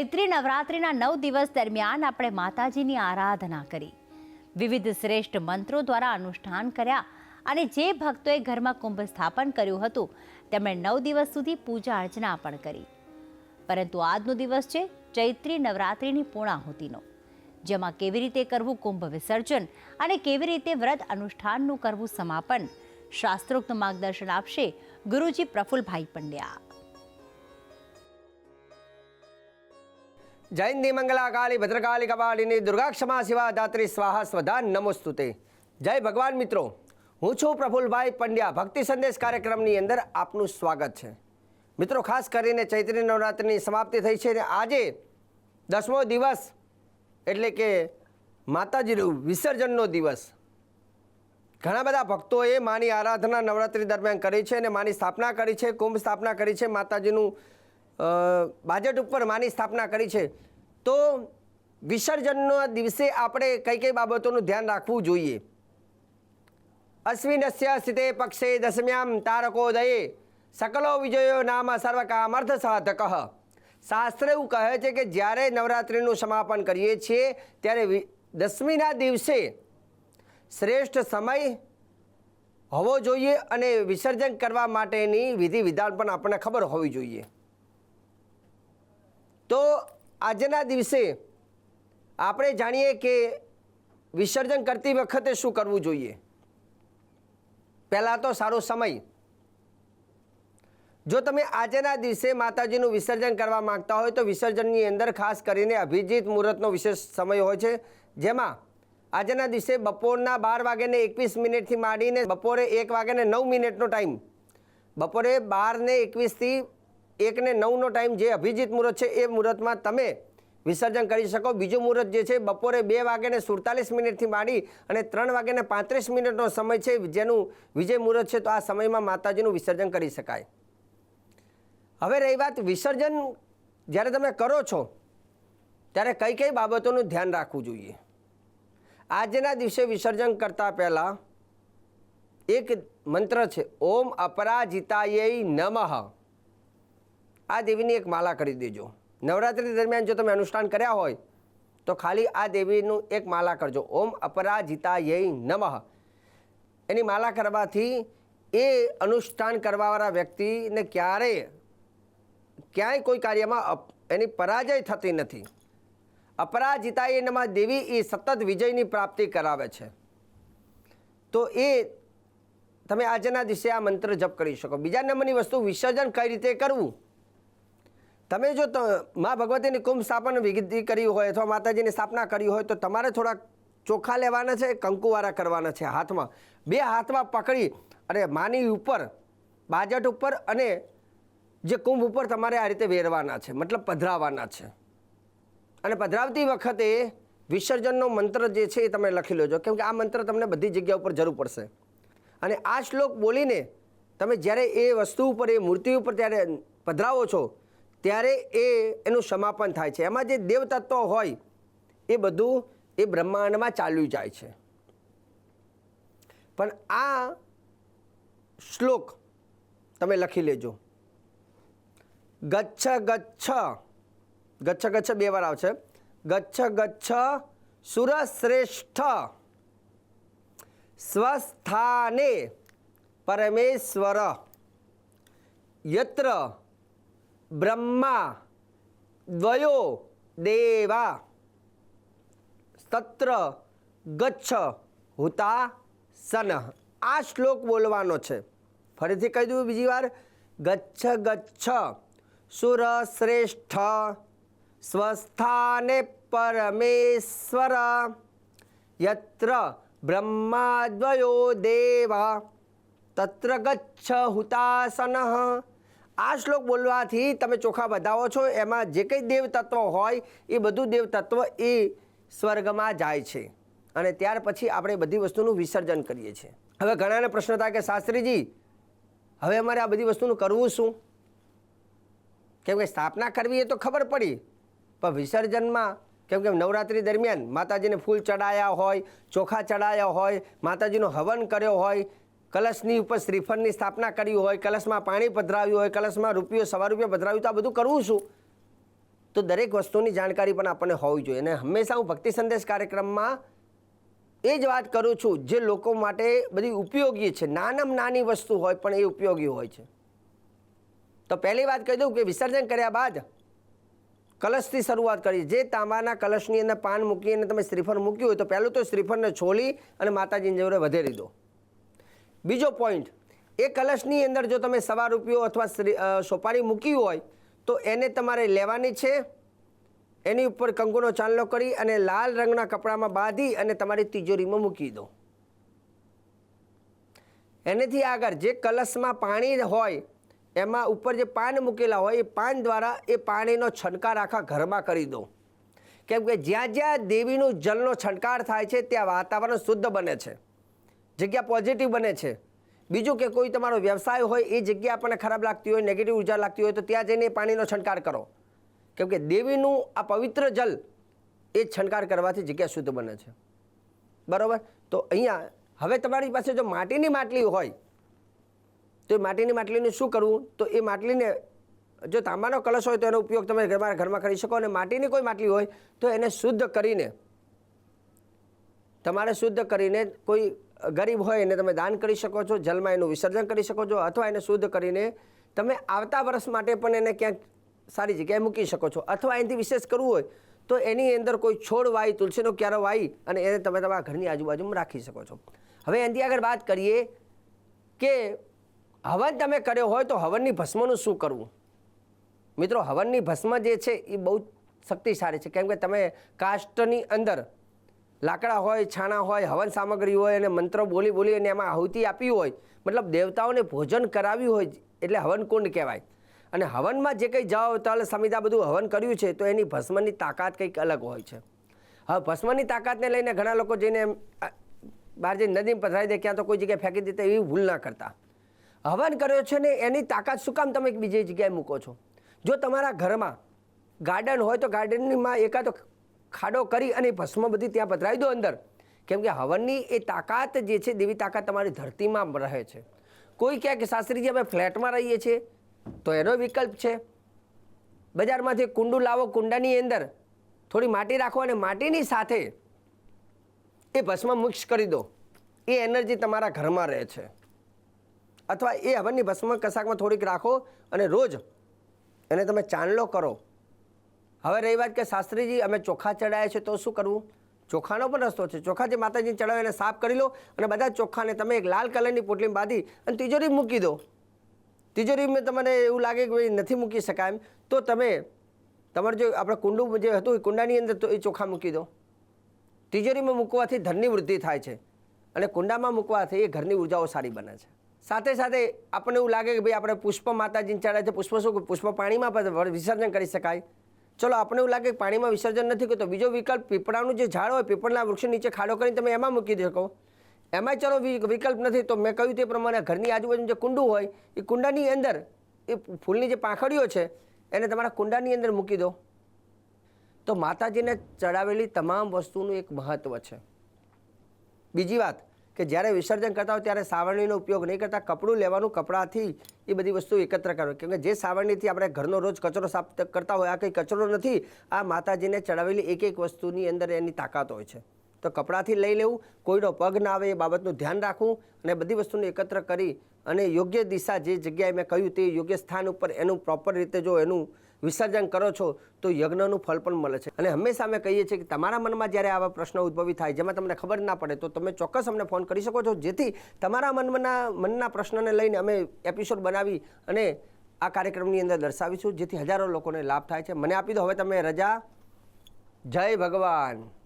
ચૈત્રી નવરાત્રિના 9 દિવસ દરમિયાન આપણે માતાજીની આરાધના કરી, વિવિધ શ્રેષ્ઠ મંત્રો દ્વારા અનુષ્ઠાન કર્યા અને જે ભક્તોએ ઘરમાં કુંભ સ્થાપન કર્યું હતું તેમણે 9 દિવસ સુધી પૂજા અર્ચના પણ કરી. પરંતુ આજનો દિવસ છે ચૈત્રી નવરાત્રિની પૂર્ણાહુતિનો, જેમાં કેવી રીતે કરવું કુંભ વિસર્જન અને કેવી રીતે વ્રત અનુષ્ઠાનનું કરવું સમાપન, શાસ્ત્રોક્ત માર્ગદર્શન આપશે ગુરુજી પ્રફુલભાઈ પંડ્યા. જૈન મંગલા કાળી ભદ્રકાળી કપાલિની દુર્ગા ક્ષમા શિવા દાત્રી સ્વાહા સ્વધા નમોસ્તુતે. જય ભગવાન મિત્રો, હું છું પ્રફુલભાઈ પંડ્યા. ભક્તિ સંદેશ કાર્યક્રમની અંદર આપનું સ્વાગત છે. મિત્રો, ખાસ કરીને ચૈત્રી નવરાત્રિની સમાપ્તિ થઈ છે અને આજે 10મો દિવસ એટલે કે માતાજીનું વિસર્જનનો દિવસ. ઘણા બધા ભક્તોએ માની આરાધના નવરાત્રિ દરમિયાન કરી છે અને માની સ્થાપના કરી છે, કુંભ સ્થાપના કરી છે, માતાજીનું બાજેટ ઉપર માની સ્થાપના કરી છે. તો વિસર્જનના દિવસે આપણે કઈ કઈ બાબતોનું ધ્યાન રાખવું જોઈએ? અશ્વિનસ્ય સ્થિતે પક્ષે દશમ્યામ તારકોદયે સકલો વિજયો નામ સર્વકામર્થ સાધક. શાસ્ત્ર એવું કહે છે કે જ્યારે નવરાત્રિનું સમાપન કરીએ છીએ ત્યારે 10મીના દિવસે શ્રેષ્ઠ સમય હોવો જોઈએ અને વિસર્જન કરવા માટેની વિધિ વિધાન પણ આપણને ખબર હોવી જોઈએ. તો આજના દિવસે આપણે જાણીએ કે વિસર્જન કરતી વખતે શું કરવું જોઈએ. પહેલાં તો સારો સમય. જો તમે આજના દિવસે માતાજીનું વિસર્જન કરવા માગતા હોય તો વિસર્જનની અંદર ખાસ કરીને અભિજીત મુહૂર્તનો વિશેષ સમય હોય છે, જેમાં આજના દિવસે બપોરના 12:21 થી માંડીને બપોરે 1:09 ટાઈમ, બપોરે 12:21 થી 1:09 ટાઈમ જે અભિજીત મુહૂર્ત છે એ મુહૂર્તમાં તમે વિસર્જન કરી શકો. બીજું મુહૂર્ત જે છે બપોરે 2:47 થી માંડી અને 3:35 સમય છે, જેનું વિજય મુહૂર્ત છે. તો આ સમયમાં માતાજીનું વિસર્જન કરી શકાય. હવે રહી વાત વિસર્જન જ્યારે તમે કરો છો ત્યારે કઈ કઈ બાબતોનું ધ્યાન રાખવું જોઈએ. આજના દિવસે વિસર્જન કરતાં પહેલાં એક મંત્ર છે, ઓમ અપરાજિતાય નમઃ. આ દેવીની એક માલા કરી દેજો. નવરાત્રિ દરમિયાન જો તમે અનુષ્ઠાન કર્યા હોય તો ખાલી આ દેવીનું એક માલા કરજો, ઓમ અપરાજિતાય નમઃ. એની માલા કરવાથી એ અનુષ્ઠાન કરવાવાળા વ્યક્તિને ક્યાંય કોઈ કાર્યમાં એની પરાજય થતી નથી. અપરાજિતાય નમઃ દેવી એ સતત વિજયની પ્રાપ્તિ કરાવે છે. તો એ તમે આજના દિવસે આ મંત્ર જપ કરી શકો. બીજા નંબરની વસ્તુ, વિસર્જન કઈ રીતે કરવું. તમે જો મા ભગવતીની કુંભ સ્થાપન વિધિ કરી હોય અથવા માતાજીની સ્થાપના કરી હોય તો તમારે થોડા ચોખા લેવાના છે, કંકુવાળા કરવાના છે. હાથમાં 2 હાથમાં પકડી અને માની ઉપર બાજટ ઉપર અને જે કુંભ ઉપર તમારે આ રીતે વેરવાના છે, મતલબ પધરાવવાના છે. અને પધરાવતી વખતે વિસર્જનનો મંત્ર જે છે એ તમે લખી લેજો, કેમ કે આ મંત્ર તમને બધી જગ્યા ઉપર જરૂર પડશે. અને આ શ્લોક બોલીને તમે જ્યારે એ વસ્તુ ઉપર, એ મૂર્તિ ઉપર ત્યારે પધરાવો છો ત્યારે એનું સમાપન થાય છે. એમાં જે દેવતત્વ હોય એ બધું એ બ્રહ્માંડમાં ચાલ્યું જાય છે. પણ આ શ્લોક તમે લખી લેજો. ગચ્છ ગચ્છ, ગચ્છ ગચ્છ 2 વાર આવશે. ગચ્છ ગચ્છ સુરશ્રેષ્ઠ સ્વસ્થાને પરમેશ્વર યત્ર બ્રહ્મા દ્વયો દેવા તત્ર ગચ્છ હુતાસન. આ શ્લોક બોલવાનો છે. ફરીથી કહી દઉં બીજી વાર. ગચ્છ ગચ્છ સુરશ્રેષ્ઠ સ્વસ્થાને પરમેશ્વર યત્ર બ્રહ્માદ્વયો દેવા તત્ર ગચ્છ હુતાસન. આ શ્લોક બોલવાથી તમે ચોખા બધાવો છો, એમાં જે કંઈ દેવ તત્વ હોય એ બધું દેવ તત્વ એ સ્વર્ગમાં જાય છે અને ત્યાર પછી આપણે બધી વસ્તુનું વિસર્જન કરીએ છીએ. હવે ઘણાને પ્રશ્ન થાય કે શાસ્ત્રીજી, હવે અમારે આ બધી વસ્તુનું કરવું શું? કેમ કે સ્થાપના કરવી એ તો ખબર પડી, પણ વિસર્જનમાં કેમ કે નવરાત્રિ દરમિયાન માતાજીને ફૂલ ચડાયા હોય, ચોખા ચડાયા હોય, માતાજીનો હવન કર્યો હોય, કલશની ઉપર શ્રીફળની સ્થાપના કરી હોય, કલશમાં પાણી પધરાવ્યું હોય, કલશમાં રૂપિયો 1.25 પધરાવ્યું, તો આ બધું કરવું શું? તો દરેક વસ્તુની જાણકારી પણ આપણને હોવી જોઈએ. અને હંમેશા હું ભક્તિ સંદેશ કાર્યક્રમમાં એ જ વાત કરું છું જે લોકો માટે બધી ઉપયોગી છે. નાનામાં નાની વસ્તુ હોય પણ એ ઉપયોગી હોય છે. તો પહેલી વાત કહી દઉં કે વિસર્જન કર્યા બાદ કલશથી શરૂઆત કરી. જે તાંબાના કલશની અંદર પાન મૂકીને તમે શ્રીફળ મૂક્યું હોય તો પહેલું તો શ્રીફળને છોલી અને માતાજીની જોડે વધેરી દો. બીજો પોઈન્ટ, એ કલશની અંદર જો તમે સવા રૂપિયો અથવા સોપારી મૂકી હોય તો એને તમારે લેવાની છે. એની ઉપર કંકુનો ચાંદલો કરી અને લાલ રંગના કપડામાં બાંધી અને તમારી તિજોરીમાં મૂકી દો. એનેથી આગળ જે કલશમાં પાણી હોય એમાં ઉપર જે પાન મૂકેલા હોય એ પાન દ્વારા એ પાણીનો છંટકાર આખા ઘરમાં કરી દો. કેમ કે જ્યાં જ્યાં દેવીનું જળનો છંટકાર થાય છે ત્યાં વાતાવરણ શુદ્ધ બને છે, જગ્યા પોઝિટિવ બને છે. બીજું કે કોઈ તમારો વ્યવસાય હોય એ જગ્યા આપણને ખરાબ લાગતી હોય, નેગેટિવ ઉર્જા લાગતી હોય તો ત્યાં જઈને પાણીનો છંટકાર કરો. કેમ કે દેવીનું આ પવિત્ર જલ એ છંટકાર કરવાથી જગ્યા શુદ્ધ બને છે. બરાબર? તો અહીંયા હવે તમારી પાસે જો માટીની માટલી હોય તો એ માટીની માટલીને શું કરવું? તો એ માટલીને જો તાંબાનો કલશ હોય તો એનો ઉપયોગ તમે ઘરમાં કરી શકો. અને માટીની કોઈ માટલી હોય તો એને શુદ્ધ કરીને તમારે શુદ્ધ કરીને કોઈ ગરીબ હોય એને તમે દાન કરી શકો છો, જલમાં એનું વિસર્જન કરી શકો છો, અથવા એને શુદ્ધ કરીને તમે આવતા વર્ષ માટે પણ એને ક્યાંક સારી જગ્યાએ મૂકી શકો છો. અથવા એનાથી વિશેષ કરવું હોય તો એની અંદર કોઈ છોડ વાવી, તુલસીનો ક્યારો વાવી અને એને તમે તમારા ઘરની આજુબાજુમાં રાખી શકો છો. હવે એનાથી આગળ વાત કરીએ કે હવન તમે કર્યો હોય તો હવનની ભસ્મનું શું કરવું? મિત્રો, હવનની ભસ્મ જે છે એ બહુ શક્તિશાળી છે. કેમ કે તમે કાષ્ટની અંદર લાકડા હોય, છાણા હોય, હવન સામગ્રી હોય અને મંત્રો બોલી અને એમાં આહુતિ આપી હોય, મતલબ દેવતાઓને ભોજન કરાવ્યું હોય એટલે હવન કુંડ કહેવાય. અને હવનમાં જે કંઈ જવ, તલ, સમિધા બધું હવન કર્યું છે તો એની ભસ્મની તાકાત કંઈક અલગ હોય છે. હવે ભસ્મની તાકાતને લઈને ઘણા લોકો જઈને બહાર જઈને નદીમાં પધરાવી દે, ક્યાં તો કોઈ જગ્યાએ ફેંકી દેતા, એવી ભૂલ ના કરતા. હવન કર્યો છે ને એની તાકાત શું કામ તમે બીજી જગ્યાએ મૂકો છો? જો તમારા ઘરમાં ગાર્ડન હોય તો ગાર્ડનમાં એકાદો ખાડો કરી અને ભસ્મ બધી ત્યાં પધરાવી દો અંદર. કેમ કે હવનની એ તાકાત જે છે, દેવી તાકાત તમારી ધરતીમાં રહે છે. કોઈ કહે કે શાસ્ત્રીજી અમે ફ્લેટમાં રહીએ છીએ તો એનો વિકલ્પ છે. બજારમાંથી કુંડું લાવો, કુંડાની અંદર થોડી માટી રાખો અને માટીની સાથે એ ભસ્મ મિક્સ કરી દો. એ એનર્જી તમારા ઘરમાં રહે છે. અથવા એ હવનની ભસ્મ કશાકમાં થોડીક રાખો અને રોજ એને તમે ચાંદલો કરો. હવે રહી વાત કે શાસ્ત્રીજી અમે ચોખા ચડાવ્યા છે તો શું કરવું? ચોખાનો પણ રસ્તો છે. ચોખા જે માતાજીને ચડાવે એને સાફ કરી લો અને બધા ચોખાને તમે એક લાલ કલરની પોટલીમાં બાંધી અને તિજોરી મૂકી દો. તિજોરીમાં તમને એવું લાગે કે ભાઈ નથી મૂકી શકાય એમ તો તમે તમારું જે આપણે કુંડું જે હતું એ કુંડાની અંદર તો એ ચોખા મૂકી દો. તિજોરીમાં મૂકવાથી ધનની વૃદ્ધિ થાય છે અને કુંડામાં મૂકવાથી એ ઘરની ઉર્જાઓ સારી બને છે. સાથે સાથે આપણને એવું લાગે કે ભાઈ આપણે પુષ્પ માતાજીને ચડાવે છે, પુષ્પ શું, પુષ્પ પાણીમાં પણ વિસર્જન કરી શકાય. ચલો આપણને એવું લાગે કે પાણીમાં વિસર્જન નથી કરતો, બીજો વિકલ્પ પીપળાનું જે ઝાડ હોય, પીપળના વૃક્ષ નીચે ખાડો કરીને તમે એમાં મૂકી શકો. એમાં ચલો વિકલ્પ નથી તો મેં કહ્યું તે પ્રમાણે ઘરની આજુબાજુ જે કુંડું હોય એ કુંડાની અંદર એ ફૂલની જે પાંખડીઓ છે એને તમારા કુંડાની અંદર મૂકી દો. તો માતાજીને ચડાવેલી તમામ વસ્તુનું એક મહત્ત્વ છે. બીજી વાત કે જ્યારે વિસર્જન કરતા હોય ત્યારે સાવરણીનો ઉપયોગ નહીં કરતા, કપડું લેવાનું, કપડાથી એ બધી વસ્તુ એકત્ર કરવી. કેમ કે જે સાવરણીથી આપણે ઘરનો રોજ કચરો સાફ કરતા હોય, આ કંઈ કચરો નથી. આ માતાજીને ચડાવેલી એક એક વસ્તુની અંદર એની તાકાત હોય છે. તો કપડાથી લઈ લેવું, કોઈનો પગ ના આવે એ બાબતનું ધ્યાન રાખવું અને બધી વસ્તુને એકત્ર કરી અને યોગ્ય દિશા જે જગ્યાએ મેં કહ્યું તે યોગ્ય સ્થાન ઉપર એનું પ્રોપર રીતે જો એનું વિસર્જન કરો છો તો યજ્ઞનું ફળ પણ મળે છે. અને હંમેશા અમે કહીએ છીએ કે તમારા મનમાં જ્યારે આવા પ્રશ્નો ઉદ્ભવી થાય જેમાં તમને ખબર ના પડે તો તમે ચોક્કસ અમને ફોન કરી શકો છો, જેથી તમારા મનના પ્રશ્નને લઈને અમે એપિસોડ બનાવી અને આ કાર્યક્રમની અંદર દર્શાવીશું, જેથી હજારો લોકોને લાભ થાય છે. મને આપી દો હવે તમે રજા. જય ભગવાન.